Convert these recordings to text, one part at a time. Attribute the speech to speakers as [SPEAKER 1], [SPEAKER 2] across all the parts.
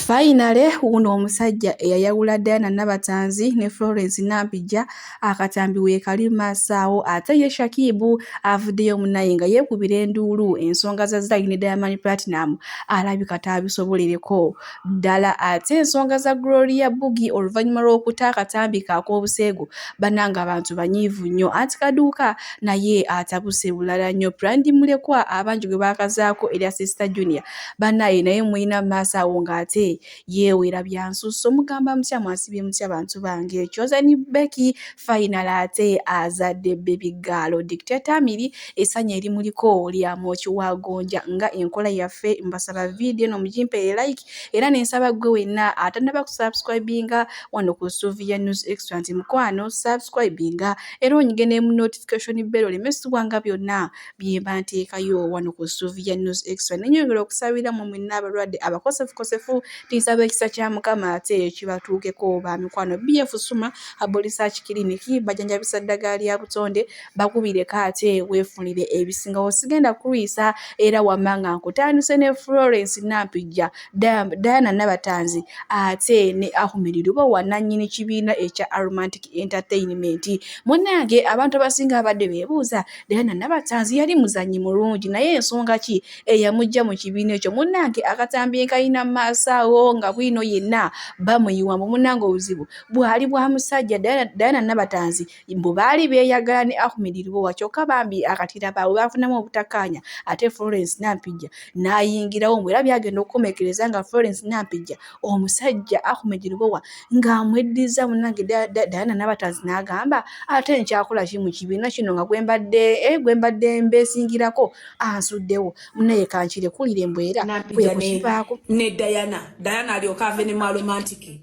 [SPEAKER 1] Finally uno omusajja eyayawula Diana Nabatanzi ne Florence Nampijja akatambi weekali masaawo ate ye Shakibu avuddeyo munaye nga yeekubira enduulu ensonga za Zai ne Diamond Platinum alabika taabisobolereko ddala ate ensonga za Gloria Buggy oluvannyuma lw'okuta akatambi ak'obuseegu bannanga abantu banyiivu nnyo anti kaduuka naye atabuse bulala nnyo Brandi Mulekwa abangi gwe baakazaako erya Sister Junior bannaye naye mulina masaawo ng'ate yeewera byansusso mugamba mutya mwasibye mutya bantu bange Chosen Becky final ate azadde baby girl Dictator Amiri esanya erimuliko lya Mochi wa Gonja nga enkola yaffe mbasaba video no mujimpe like era nensaba gwe wenna atannaba kusubscribinga wano ku Sylvia News Extra nti mukwano subscribinga era onyigene mu notification bell lemesibwanga byonna byemba nteekayo wano ku Sylvia News Extra nenyongera okusabira mu mwenna abalwadde abakosefu tisaba ekisa kya Mukama ate kibatuukeko ba mikwano BF Suma Abo Research Clinic bajanjabisa ddagala lya butonde bakubireko ate weefunire ebisingawo sigenda kulwisa era wamanga nkutandise ne Florence Nampijja Diana Nabatanzi ate ne Ahmed Lubo wananyini kibiina ekya Romantic Entertainment munnange abantu abasinga abadde beebuuza Diana Nabatanzi yali muzanyi mulungi naye ensonga ki eyamujja mu kibiina ekyo munnange akatambi kalina masaawo nga bwino yenna bamuyiwa mu munnange obuzibu bwali bwa musajja Diana Nabatanzi mbu baali beeyagala ne Ahmed Lubo kyokka bambi akatira baabwe bafunamu obutakkaanya ate Florence Nampijja n'ayingirawo mbwe era byagenda okukomekereza nga Florence Nampijja omusajja Ahmed Lubo ng'amweddiza munnange Diana Nabatanzi n'agamba ate nkyakola ki mu kibiina kino nga gwembadde mbeesingirako ansuddewo munaye kankire kulire embwera kwekukivaako
[SPEAKER 2] ne Diana alyoka ave ne mu Romantic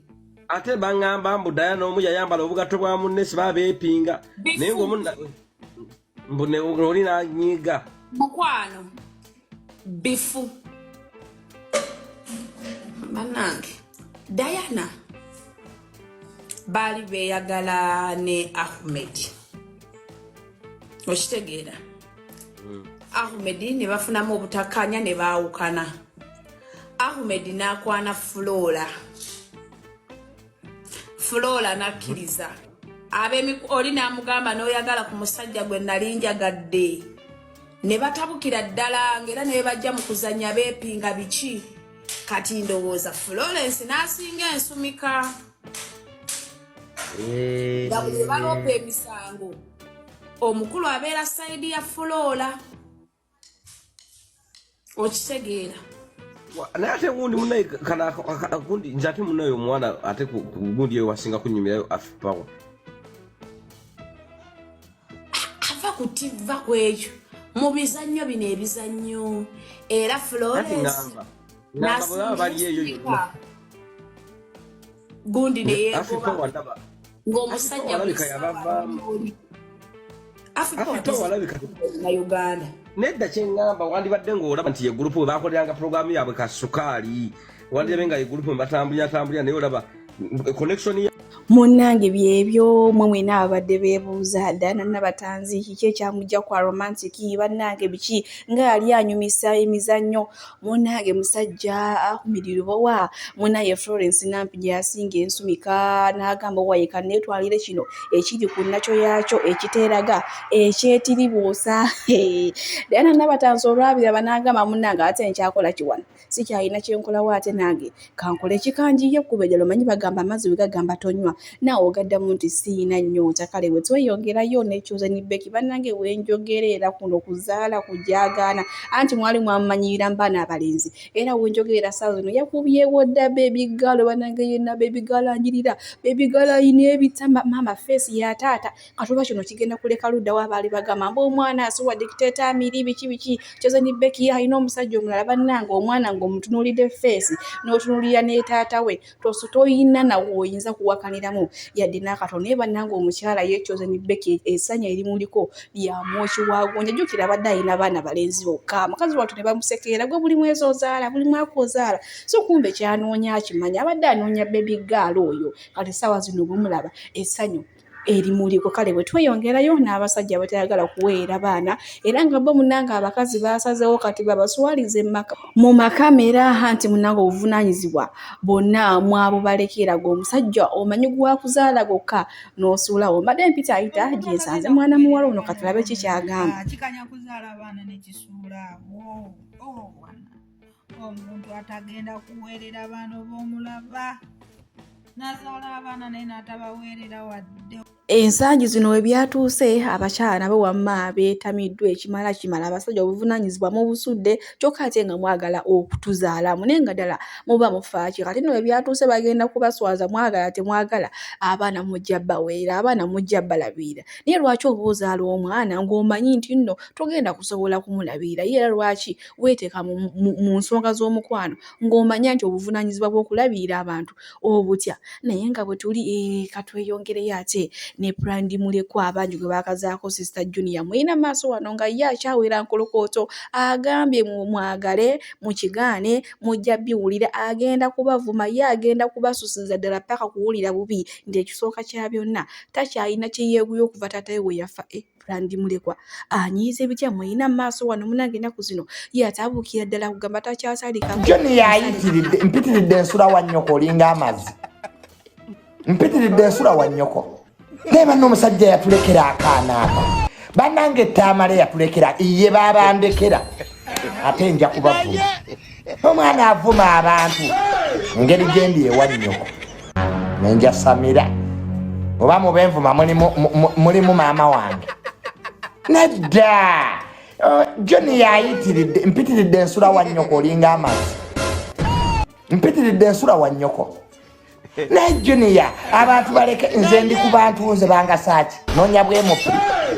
[SPEAKER 3] ate bangamba mbu Diana omu yayambala obugatto bwa munne siba beepinga naye ng'omunna mbune oli n'anyiiga
[SPEAKER 2] mukwano bifu bannange Diana baali beeyagala ne Ahmed okitegeera Ahmed ne bafunamu obutakkaanya ne baawukana Ahmed n'akwana Flora nakkiriza oli n'amugamba n'oyagala ku musajja gwe nali njagadde ne batabukira ddala ng'era ne bajja mu kuzannya beepinga biki kati ndowooza Florence n'asinga ensumika nga bwe baloopa emisango omukulu abeera sayidi ya Flora okitegeera
[SPEAKER 3] naye ate gundi munaye gundi nze ate munaye omwana ate ku gundi eyo wasinga kunyumirayo afipawo
[SPEAKER 2] ava kutiva kwekyo mu bizannyo bino ebizannyo era Florence gundi neyegoba ng'omusajja na Uganda
[SPEAKER 3] nedda kyengamba wandibadde ng'olaba nti ye gurupu baakoleranga programu yaabwe kasukaali wandirabe nga ye gurupu batambulira naye olaba connection
[SPEAKER 1] munnange byebyo mwe mwena abadde beebuuza Diana Nabatanzi kiki ekyamujja kwa Romantic bannange biki nga yali anyumisa emizannyo munnange musajja Ahmed Lubo munaye Florence Nampijja yasinga ensumika n'agamba wayeka neetwalire kino ekiri ku nakyo yaakyo ekiteeraga ekyetiribuusa Diana Nabatanzi olwabiraba n'agamba munnange ate nkyakola kiwano sikyalina kyenkolawo ate nange kankole kikanjiye kubejjalo manyi bagamba amazzi wegagamba tonywa naawe ogaddamu nti siina nnyonta kale bwe tweyongerayo ne Chosen Becky bannange wenjogerera kuno kuzaala kujaagaana anti mwali mwamumanyirira mbaana abalenzi era wenjogerera saa zino yakubyewo dda baby girl bannange yenna baby girl anjirira baby girl ayina ebitama mama face ya taata katuba kino kigenda kuleka ludda wabaali bagamba mbu omwana asuwa Dictator Amiri biki Chosen Becky ayina omusajja omulala bannange omwana ng'omutunuulidde face n'otunuulira ne taata we toyina nawe oyinza kuwakaniramu yadde n'akatono naye bannange omukyala ye Chosen Becky esanya erimuliko lya Mochi wa Gonja jjukira abadde ayina baana balenzi bokka mukazi wattu ne bamusekeera gwe buli mwezi ozaala buli mwaka ozaala so kumbe kyanoonya akimanya abadde anoonya baby girl oyo kati ssaawa zino bumulaba essanyu erimuliko. Kale bwe tweyongerayo n'abasajja batayagala kuweera baana era nga bo munanga abakazi basazeewo kati babaswalize mu makamera anti munanga obuvunaanyizibwa bonna mwabo balekera gwe omusajja omanyi gwakuzaala gokka n'osuulawo. Mbadde mpita ayita gye nsanze mwana muwala ono katulabe kikyagamba.
[SPEAKER 4] Kikanya kuzaala abaana ne kisuulaawo. Omuntu atagenda kuweerera abaana oba omulaba nazaala abaana naye n'atabaweerera wadde.
[SPEAKER 1] Ensangi zino we byatuuse abakyala nabo wamma beetamiddwa ekimala abasajja obuvunaanyizibwa mu busudde kyokka ate nga mwagala okutuzaalamu naye nga ddala muba mufaaki. Kati nno we byatuuse bagenda kubaswaza mwagala temwagala abaana mujja baweera abaana mujja balabirira. Naye lwaki oba ozaala omwana ng'omanyi nti nno togenda kusobola kumulabirira ye era lwaki weeteeka mu nsonga z'omukwano ng'omanya nti obuvunaanyizibwa bw'okulabirira abantu obutya. Naye nga bwe tuli katweyongereyo ate ne Brandi Mulekwa abangi gwe bakazaako Sister Junior muyina maaso wano nga ye akyawera nkolokooto agambye mwagale mukigaane mujja biwulira agenda kubavuma ye agenda kubasusiza ddala paka kuwulira bubi nti ekisooka kya byonna takyalina kye yeeguya okuva taatawe we yafa. Brandi Mulekwa anyiize bitya muyina maaso wano munange ennaku zino ye atabuukira ddala kugamba takyasalika.
[SPEAKER 5] Junior ayitiridde mpitiridde ensula wa nnyoko olinga amazzi mpitiridde ensula wa nnyoko naye banno omusajja yatulekera akaana ako bannange ettaamale yatulekera ye babandekera ate nja kubavuma omwana avuma abantu engeri gyendi ewa nnyoko nenja samira oba mubenvuma mulimu maama wange nedda. Joni yayitiridde mpitiridde ensula wa nnyoko olinga amazzi mpitiridde ensula wa nnyoko naye Junior abantu baleke nze ndi ku bantu nze bangasaaki noonya bwemupi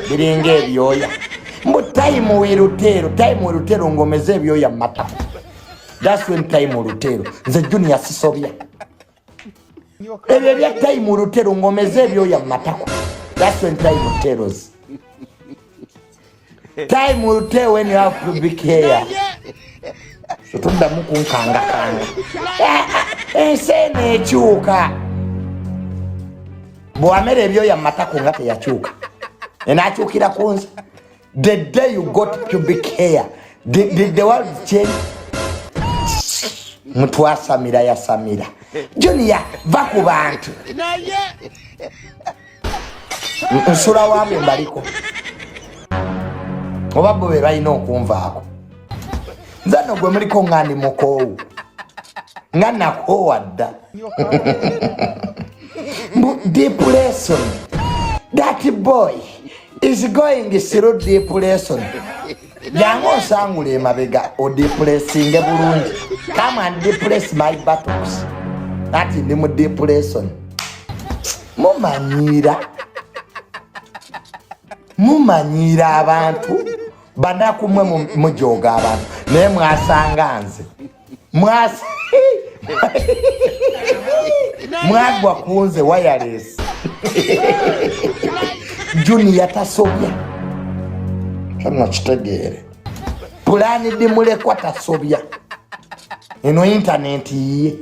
[SPEAKER 5] biringa ebyoya mbu tayimu wirutero ngomeze ebyoya mu matako. That's when tayimu lutero nze Junior sisobya ebyo ebya tayimu lutero ngomeze ebyoya mu matako. That's when tayimu teros tayimu lutero when you have to be care sotuddamu kunkangakanga enseena ekyuka bw'amera ebyoya mu matako nga teyakyuka enaakyukira ku nze. The day you got pubic hair did the world change? Mutwasamira yasamira Junior va ku bantu nsula wamwe mbaliko oba bo be balina okunvaako nze nno gwe muliko nga ndi mukoowu nga nakoowa dda. Depression. That boy is going through depression. Jango osangula emabega odepressinge bulungi. Come and depress my buttocks. Ati ndi mu depression. Mumanyira abantu banakumwe mujoga abantu naye mwasanga nze mwagwa kunze wireless. Junior tasobya kama kitegeere Brandi Mulekwa tasobya eno internet ye.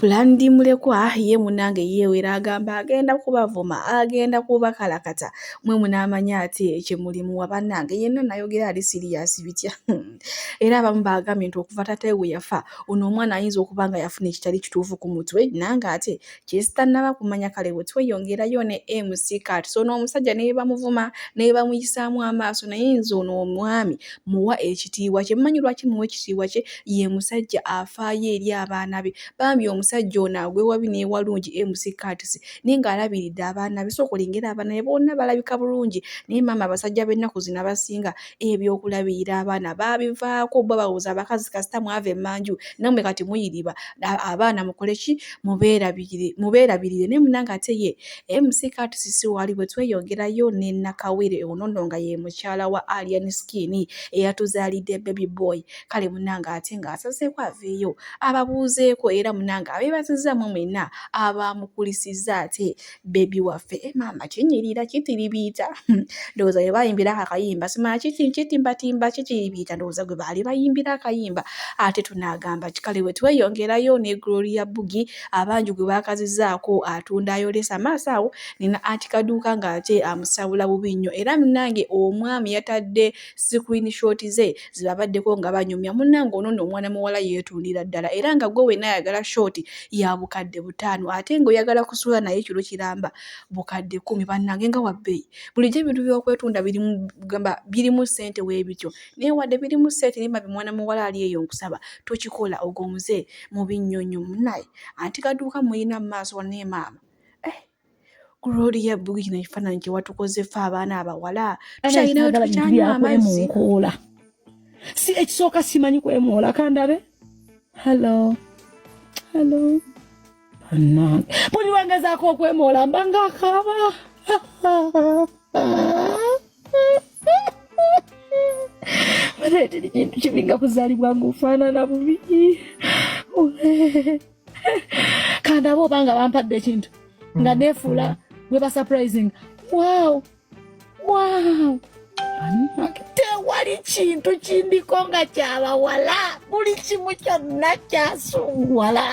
[SPEAKER 1] Brandi Mulekwa ye munange yeewera agamba agenda kubavuma agenda kubakalakata mwe munaamanya ate ekyemulimu wabannange yenna nayogera ali sirias bitya. Era abamu bagambye nti okuva taatawe we yafa ono omwana ayinza okuba nga yafuna ekitali kituufu ku mutwe nange ate kyesitannaba kumanya. Kale bwe tweyongerayo ne MC Kat so n'omusajja naye bamuvuma naye bamuyisaamu amaaso naye nze ono omwami muwa ekitiibwa kye. Mmanyi lwaki muwa ekitiibwa kye ye musajja afaayo eri abaana be bambi omusajja ono agwewabi n'ewalungi MC Kat naye ng'alabiridde abaana be sooka olengera abaana be bonna balabika bulungi naye maama abasajja b'ennaku zino abasinga ebyokulabirira abaana babivaako bo bawuza abakazi kasita mwava emmanju nammwe kati muyiriba abaana mukole ki mubeerabirire naye munanga ate ye MC Kat si wali. Bwe tweyongerayo ne Nakawere ono nno nga ye mukyala wa Alien Skin eyatuzaalidde baby boy. Kale munanga ate ng'asazeeko aveeyo ababuuzeeko era munanga abeebazizzamu mwena abamukulisiza ate bebi waffe maama kinyirira kitiribiita ndowooza bwe bayimbira akayimba simanya kitimbatimba kitiribiita ndowooza gwe baali bayimbira akayimba ate tunaagamba kikale bwe tweyongerayo ne Gloria Bugi abangi gwe baakazizzaako atunda ayolesa maaso awo nina antikaduuka ng'ate amusawula bubi nnyo era munnange omwami yatadde screenshot ze zibabaddeko nga banyumya munnange ono omwana muwala yeetundira ddala era nga gwe wenna ayagala short ya bukadde 5 ate ng'oyagala kusuula naye kiro kiramba bukadde 10 bannange nga wabbeeyi bulijjo ebintu by'okwetunda birimu ssente weebityo naye wadde birimu ssente nimba mwana muwala ali eyo nkusaba tokikola ogomuze mu binnyonnyo munnaye antikaduuka muyina mu maaso wane maama Gloria Bugi kino ekifaananyi kye watukoze ffe abaana abawala tukyalinayo tukyanywa amazzi
[SPEAKER 6] si ekisooka simanyi kwemoola kandabe hello bannange buli wangezaako okwemoola mba ngaakaaba baleetera ekintu kibi nga kuzaalibwa ng'ofaanana bubi kandabe obanga bampadde ekintu nga neefuula bwe basurprising wow tewali kintu kindiko nga kyabawala buli kimu kyonna kyasunguwala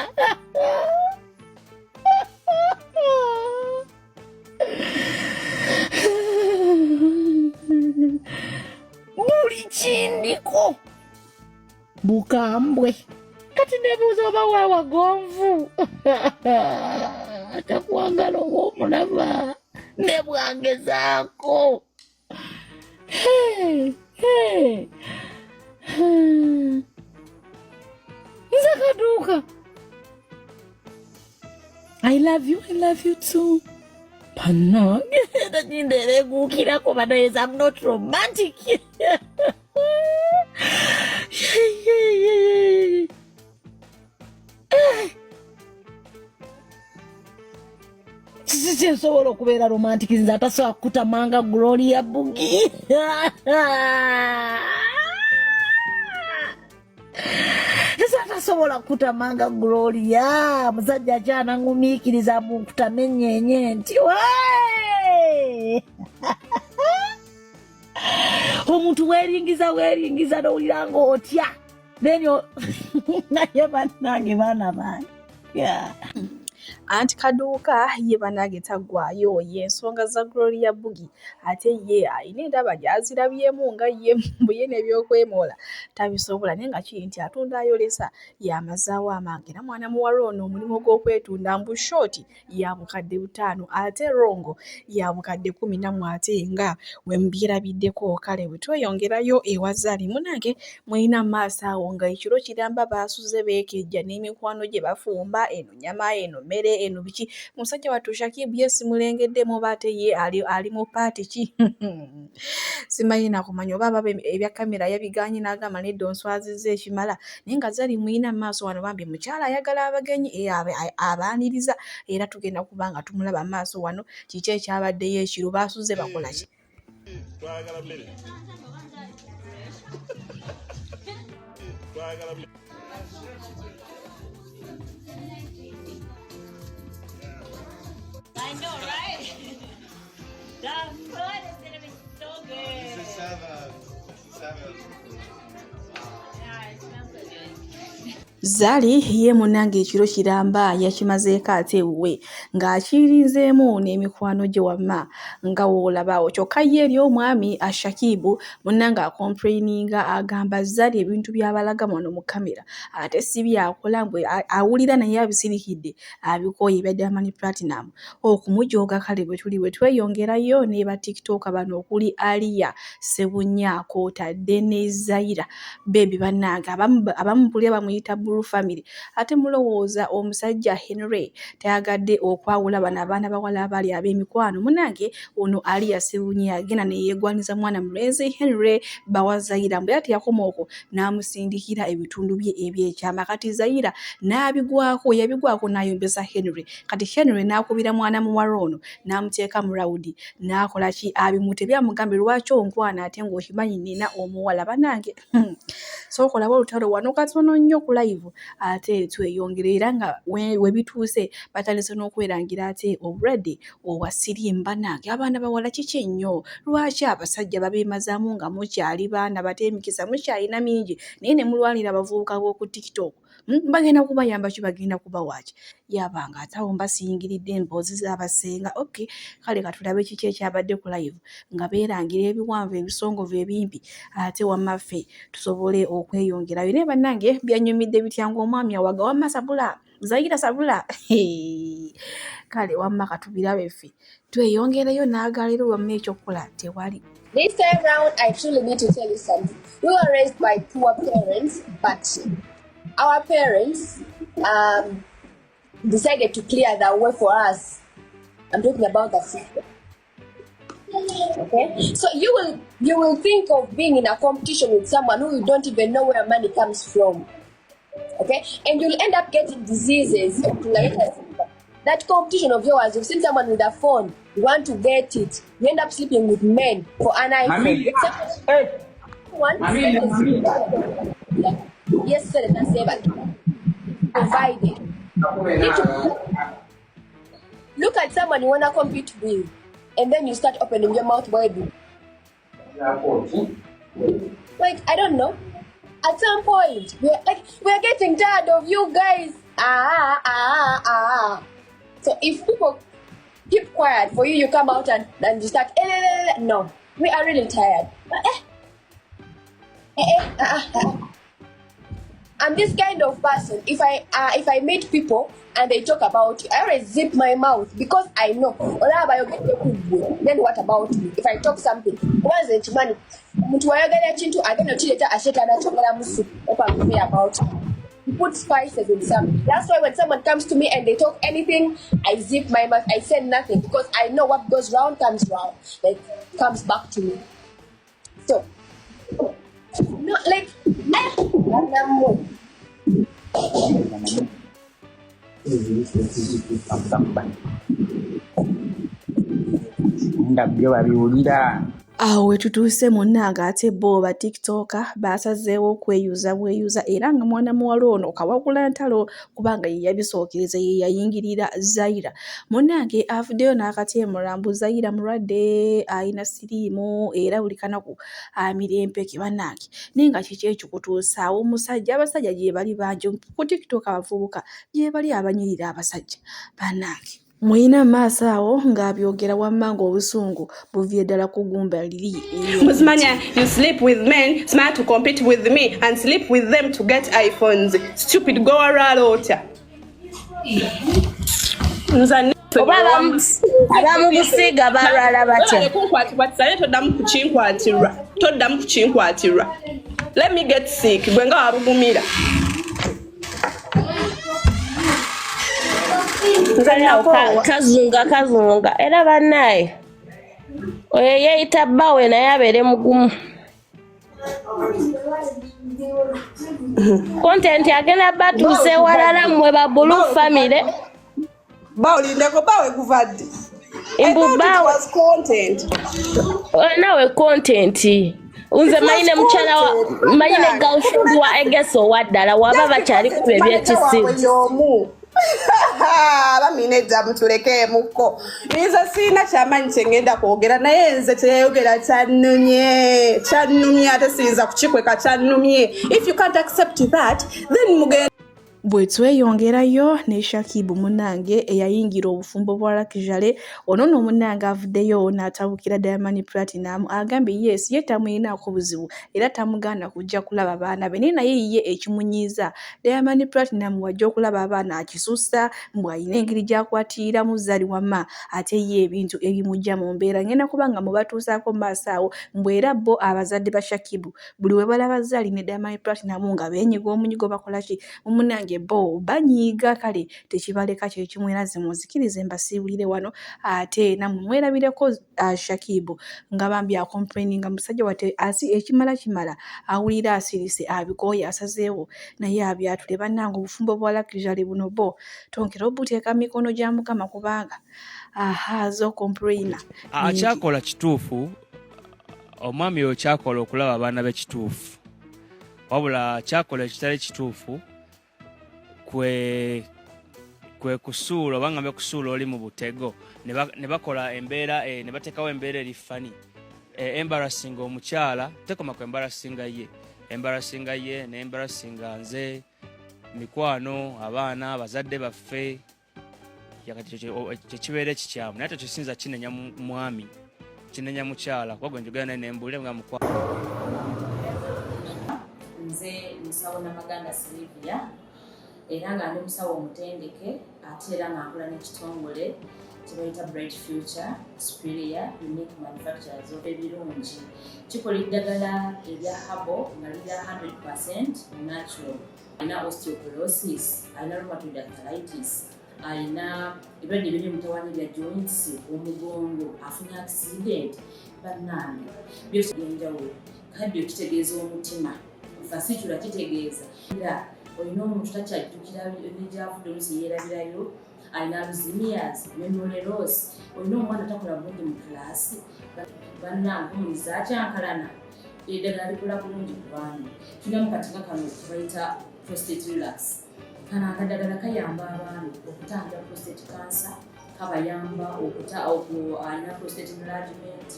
[SPEAKER 6] buli kindiko bukambwe kati nebuuza oba waawagonvu atakwagala oba omulaba ne bwangezaako nze kaduuka I love you too bannange takindereguukirako banaye I'm not romantic kiki nsobola okubeera romantic nze atasobola kukutamanga Gloria Bugi nze atasobola kukutamanga Gloria musajja akyanangumiikiriza mukutamenyenye nti omuntu weeringiza nowulira ng'otya then naye bannange baana bange
[SPEAKER 1] anti kaduuka ye banage taggwayo y'ensonga za Gloria Bugi ate ye ayina endaba gy'azirabyemu nga ye mbuye n'ebyokwemoola tabisobola naye nga kiri nti atunda ayolesa y'amazaawo amange era mwana muwala ono omulimu gw'okwetunda mbu short ya bukadde 5 ate rongo ya bukadde 10 ate nga we mbirabiddeko kale bwe tweyongerayo ewazaali munange mweyina maaso awo nga ekiro kiramba baasuze beekejja n'emikwano gye bafumba eno nyama eno mmere eno biki musajja wattu Shakibu yes mulengeddemu baate ye ali mu paati ki simanyi nakumanya oba ebya kamera yabiganye n'agamba nedda onswazizza ekimala naye nga zali muyina mu maaso wano bambi mukyala ayagala abagenyi abaaniriza era tugenda kuba nga tumulaba mu maaso wano kiki ekyabaddeyo ekiro baasuze bakola ki
[SPEAKER 7] I know, right? That's good. It's gonna be so good.
[SPEAKER 8] This is 7.
[SPEAKER 7] Yeah, it smells so good.
[SPEAKER 1] Zali ye munange ekiro kiramba yakimazeeko ate wuwe ng'akirizeemu n'emikwano gye wamma nga woolabaawo kyokka ye eri omwami Ashakibu munange akomplaininga agamba Zali ebintu by'abalaga wano mu kamera ate si byakola mbwe awulira naye abisirikidde abikooye bya Diamond Platinum okumujooga kale bwe tuli bwe tweyongerayo ne ba TikTok bano okuli Aliya Sebunya kw'otadde ne Zaira bebi bannange abamu buli bamuyita Blue Family ate mulowooza omusajja Henry tayagadde okwawula bano abaana bawala abali ab'emikwano munange ono Aliya Sebunya agenda ne yeegwaniza mwana mulenzi Henry bawa Zaira mbwe ate yakoma okwo n'amusindikira ebitundu bye ebyekyama kati Zaira yabigwako n'ayombesa Henry kati Henry n'akubira mwana muwala ono n'amuteeka mu rawudi n'akola ki abimute byamugambe lwaki onkwana ate ng'okimanyi nina omuwala banange sookola olutalo wano katono nnyo ku live ate tweyongere era nga we bituuse batandise n'okwerangira ate obulwadde obwa siriimu. Bannange abaana bawala kiki ennyo, lwaki abasajja babeemazaamu nga mukyali baana bato emikisa mukyalina mingi naye ne mulwanira abavubuka b'oku TikTok? Bagenda kubayamba ki, bagenda kubawa ki? Yabanga ate awo mbasiyingiridde emboozi z'abasenga. Okay, kale katulabe kiki ekyabadde ku live nga beerangira ebiwanvu ebisongovu ebimpi ate wamaffe tusobole okweyongerayo. Naye bannange byanyumidde bitya ng'omwami awaga wamma sabula Zaira sabula kale wamma katubirabe ffe tweyongereyo n'agalero wamma ekyokukola tewali.
[SPEAKER 8] This time round, I truly need to tell you something. We were raised by poor parents, but our parents decided to clear the way for us. I'm talking about the system. Okay, so you will think of being in a competition with someone who you don't even know where money comes from. Okay, and you'll end up getting diseases. That competition of yours, you've seen someone with a phone, you want to get it, you end up sleeping with men for an iPhone. Yes, sir, that's it. Provided. Look at someone you want to compete with, and then you start opening your mouth widely. Like, I don't know. At some point, we're getting tired of you guys. So if people keep quiet for you, you come out and you start. No, we are really tired. I'm this kind of person. If I meet people and they talk about you, I always zip my mouth because I know. Then what about me? If I talk something, what is it, money? About you put spices in something. That's why when someone comes to me and they talk anything, I zip my mouth. I say nothing because I know what goes round comes round. Like comes back to me. So no, like
[SPEAKER 1] awo wetutuuse munnanga ate bo ba tiktoka basazeewo okweyuza bweyuza era nga mwana muwala ono kawagula ntalo kubanga ye yabisookereza ye yayingirira Zaira. Munnange avuddeyo n'akateemulambu Zaira mulwadde ayina siriimu era buli kanaku amira empeke bannange. Naye nga kiki ekikutuusa awo omusajja abasajja gye bali bangi ku tiktok abavubuka gye bali abanyirira abasajja bannange. Mwina maaso awo ng'abyogera wamma ng'obusungu buvye ddala kugumba liri.
[SPEAKER 9] Musmanya, you sleep with men, smart to compete with me, and sleep with them to get iPhones. Stupid go around.
[SPEAKER 6] abamugusiga balwala batya.
[SPEAKER 9] Toddamu kukinkwatirwa. Let me get sick. Gwe nga wabugumira.
[SPEAKER 6] Kazunga era bannaye oyo yeeyita bbawe naye abeere mugumu. Content agenda batuuse walala mmwe ba Blue Family.
[SPEAKER 9] Bawulindeko bawe kuvadde.
[SPEAKER 6] Imbubawe
[SPEAKER 9] content.
[SPEAKER 6] Nawe content. Unze mayine mchala wa mayine gaushudu wa egeso waddala waba bakyali ku ebyekisimu.
[SPEAKER 9] Baminedda mutuleke muko. Niza sina kyamanyi kyengenda kwogera naye nze teyogera kyannumye ate siyinza kukikweka kyannumye. If you can't accept that, then mugenda.
[SPEAKER 1] Bwe tweyongerayo ne Shakibu munnange eyayingira obufumbo bwa Lakijale ono nno munnange avuddeyo n'atabukira Diamond Platinum agambye yes ye tamuyinaako buzibu era tamugaana kujja kulaba baana be naye ye ekimunyiiza Diamond Platinum wajja okulaba abaana akisussa mbw ayina engeri gy'akwatiramu Zari wamma ate ye ebintu ebimujja mu mbeera ngenda kubanga mubatuusaako mu maaso awo mbw era bo abazadde ba Shakibu buli we balaba Zari ne Diamond Platinum nga beenyiga omunyigo bakola ki munnange bo banyiiga kale tekibaleka kye kimweraze muzikirize mbasiibulire wano ate namwe mwerabireko Shakibu nga bambi akomplaininga musajja wate asi ekimala awulira asirise abikoye asazeewo naye abyatule bannange obufumbo bwa Lakijale buno bo tonkera obuteeka mikono gya Mukama kubanga zo complaina
[SPEAKER 10] akyakola kituufu omwami oyo kyakola okulaba abaana be kituufu wabula kyakola ekitali kituufu kwe kusuula oba ngambe kusuula oli mu butego ne bakola embeera ne bateekawo embeera eri fani embarrassing omukyala tekoma ku embarrassinga ye ne embarrassinga nze mikwano abaana abazadde baffe yakati kyekibeera ekikyamu naye tekisinza kinenya mwami kinenya mukyala kuba gwe njogera naye nembulire nga mukwano.
[SPEAKER 11] Nze musawo Namaganda Sylvia era nga ndi musawo omutendeke ate era nga nkola n'ekitongole kyebayita Bright Future Superior Unique Manufacturers ebirungi kikola eddagala erya habo nga lira 100% natural. Alina osteoporosis, alina rheumatoid arthritis, alina ebirwadde biri mutawaana bya joints, omugongo, afunye accident, bannange byose byenjawulo. Kaddio kitegeeza omutima, fasitula kitegeeza era olina omuntu takyajjukira ebyavudde oluusi yeerabirayo, alina alzheimer's, memory loss, olina omwana takola bulungi mu kilaasi, bannange omuliza akyankalana eddagala likola bulungi ku baana. Tulina mu katinga kano kebayita prostate relax. Kano akadagala kayamba abaana okutanja prostate cancer, kabayamba alina prostate enlargement,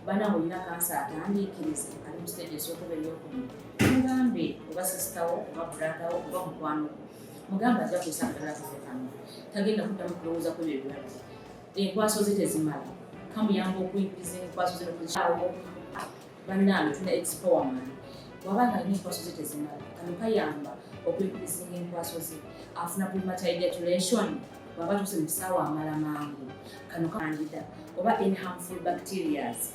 [SPEAKER 11] bannange olina kansa atandiikiriza ali mu stage esookuba ey'okubiri. Mugambe oba sisitawo oba bradawo oba mukwano mugambe ajja kusa akadagala kafe kano tagenda kuddamu kulowooza ku ebyo ebirwadde. Enkwaso ze tezimala kamuyamba okuyimiriza enkwaso ze nokuzikyawo. Bannange tulina expowerman bw'aba nga alina enkwaso ze tezimala kano kayamba okuyimiriza enkwaso ze afuna premature ejaculation bw'aba tuuse mu kisaawa amala mangu kano kandida oba any harmful bacterias